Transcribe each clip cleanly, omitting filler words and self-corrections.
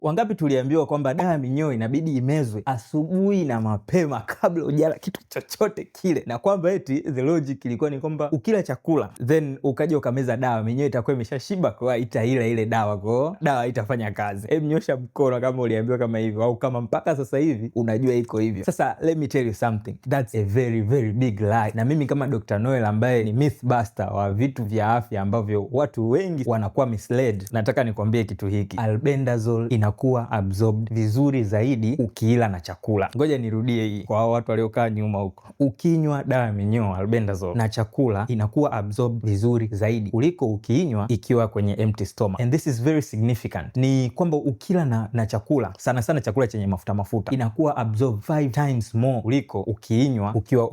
Wangapi tuliambiwa kwamba dawa ya minyoo inabidi imezwe asubuhi na mapema kabla hujala kitu chochote kile, na kwamba eti the logic ilikuwa ni kwamba ukila chakula then ukaja ukameza dawa, minyoo itakuwa imeshashiba kwa itaila ile dawa, kwa dawa haitafanya kazi. Hebu nyosha mkono kama uliambiwa kama hivyo, au kama mpaka sasa hivi unajua iko hivyo. Sasa let me tell you something, that's a very very big lie. Na mimi kama Dr. Noel ambaye ni mythbuster wa vitu vya afya ambavyo watu wengi wanakuwa misled, nataka nikwambie kitu hiki: albendazole inakuwa absorbed vizuri zaidi ukiila na chakula. Ngoja nirudie hii kwa watu waliokaa nyuma huko. Ukinywa dawa ya minyoo albendazole na chakula inakuwa absorbed vizuri zaidi kuliko ukiinywa ikiwa kwenye empty stomach. And this is very significant. Ni kwamba ukila na chakula, sana sana chakula chenye mafuta, inakuwa absorbed 5 times more kuliko ukiinywa ukiwa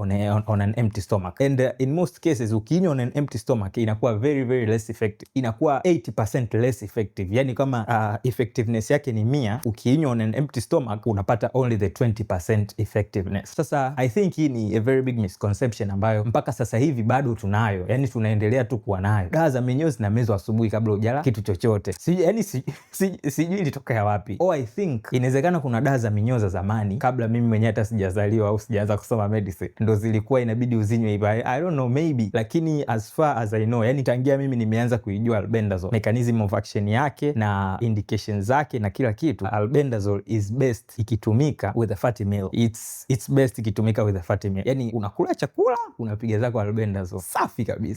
on an empty stomach. And in most cases ukiinywa on an empty stomach inakuwa very very less effective. Inakuwa 80% less effective. Yani kama effectiveness yake ni 100, ukiinywa on an empty stomach unapata only the 20% effectiveness. Sasa I think hii ni a very big misconception ambayo mpaka sasa hivi bado tunayo, yani tunaendelea tu kuwa nayo. Dawa za minyoo zinamezwa asubuhi kabla hujala kitu chochote. Sijui ilitokea wapi. I think inawezekana kuna dawa za minyoo za zamani kabla mimi mwenyewe hata sijazaliwa au sijaanza kusoma medicine ndo zilikuwa inabidi uzinywe hivyo. I don't know, maybe, lakini as far as I know, yani tangia mimi nimeanza kuijua albendazole, mechanism of action yake na indications zake na kila kitu, albendazole is best ikitumika with a fatty meal. It's best ikitumika with a fatty meal. Yani unakula chakula unapiga zako albendazole, safi kabisa.